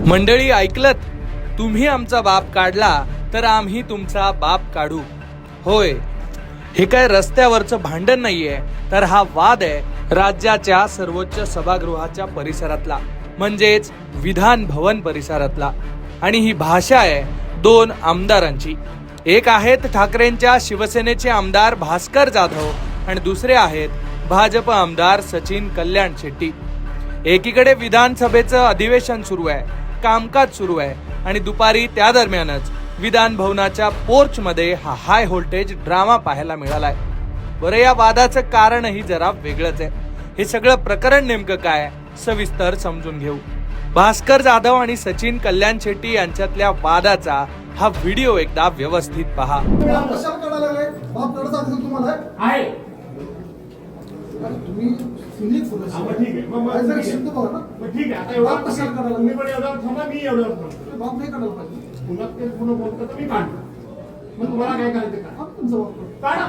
मंडळी ऐकलत, तुम्ही आमचा बाप काढला तर आम्ही तुमचा बाप काढू. होय, हे काय रस्त्यावरचं भांडण नाहीये, तर हा वाद आहे राज्याच्या सर्वोच्च सभागृहाच्या परिसरातला, म्हणजेच विधान भवन परिसरातला. आणि ही भाषा आहे दोन आमदारांची. एक आहेत ठाकरेंच्या शिवसेनेचे आमदार भास्कर जाधव आणि दुसरे आहेत भाजप आमदार सचिन कल्याण शेट्टी. एकीकडे विधानसभेचं अधिवेशन सुरू आहे, कामकाज सुरू आहे आणि दुपारी त्या दरम्यानच विधान भवनाच्या पोर्च मध्ये हा हाय व्होल्टेज ड्रामा पाहायला मिळालाय. बरं, या वादाचं कारणही जरा वेगळंच आहे. हे सगळं प्रकरण नेमकं काय, सविस्तर समजून घेऊ. भास्कर जाधव आणि सचिन कल्याण शेट्टी यांच्यातल्या वादाचा हा व्हिडिओ एकदा व्यवस्थित पहा. तुम्हाला काय करायचं काढा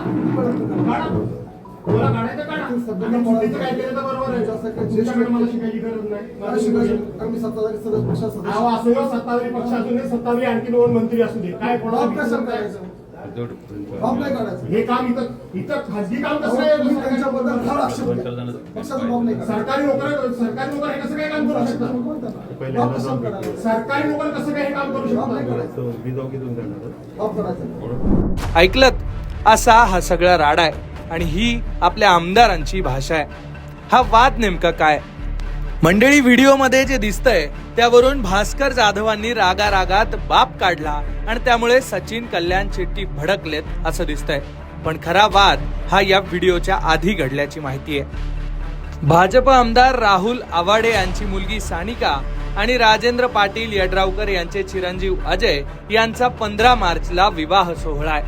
मला काढायचं काढा. चुकीचं काय केलं तर बरोबर आहे. तुमच्याकडे मला शिकायची गरज नाही. सत्ताधारी पक्ष असू दे, सत्ताधारी आणखी दोन मंत्री असू दे, काय कोणाला हे काम इथं खासगी काम कसं आहे? सरकारी नोकर हे कसं काय काम करू शकतात? सरकारी नोकर कसं काय हे काम करू शकतात? ऐकलत, असा हा सगळा राडा आहे आणि ही आपल्या आमदारांची भाषा आहे. हा वाद नेमका काय? मंडळी, व्हिडिओमध्ये जे दिसतंय त्यावरून भास्कर जाधवांनी रागारागात बाप काढला आणि त्यामुळे सचिन कल्याण शेट्टी भडकलेत असं दिसतंय. पण खरा वाद हा या व्हिडिओच्या आधी घडल्याची माहिती आहे. भाजप आमदार राहुल आवाडे यांची मुलगी सानिका आणि राजेंद्र पाटील यड्रावकर यांचे चिरंजीव अजय यांचा 15 मार्चला विवाह सोहळा आहे.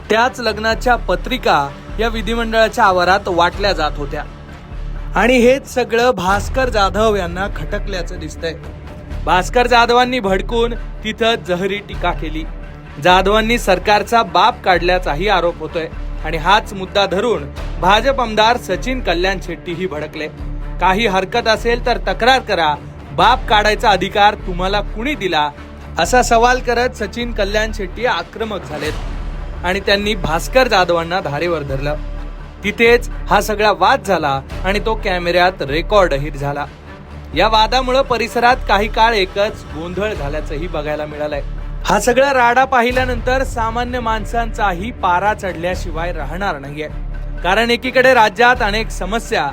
त्याच लग्नाच्या पत्रिका या विधिमंडळाच्या आवारात वाटल्या जात होत्या आणि हेच सगळं भास्कर जाधव यांना खटकल्याचं दिसतंय. भास्कर जाधवांनी भडकून तिथं जहरी टीका केली. जाधवांनी सरकारचा बाप काढल्याचाही आरोप होतोय आणि हाच मुद्दा धरून भाजप आमदार सचिन कल्याण शेट्टीही भडकले. काही हरकत असेल तर तक्रार करा, बाप काढायचा अधिकार तुम्हाला कुणी दिला, असा सवाल करत सचिन कल्याण शेट्टी आक्रमक झालेत आणि त्यांनी भास्कर जाधवांना धारेवर धरलं. तिथेच हा सगळा वाद झाला आणि तो कॅमेऱ्यात रेकॉर्डही झाला. या वादामुळे परिसरात काही काळ एकच गोंधळ झाल्याचंही बघायला मिळालंय. हा सगळा राडा पाहिल्यानंतर सामान्य माणसांचाही पारा चढल्याशिवाय राहणार नाहीये. कारण एकीकडे राज्यात अनेक समस्या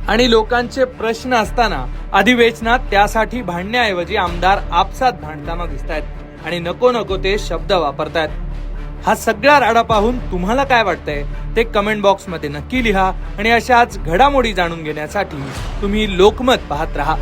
आणि लोकांचे प्रश्न असताना अधिवेशनात त्यासाठी भांडण्याऐवजी आमदार आपसात भांडताना दिसतायत आणि नको नको ते शब्द वापरतायत. हा सगळा राडा पाहून तुम्हाला काय वाटतंय ते कमेंट बॉक्स मध्ये नक्की लिहा आणि अशाच घडामोडी जाणून घेण्यासाठी तुम्ही लोकमत पाहत राहा.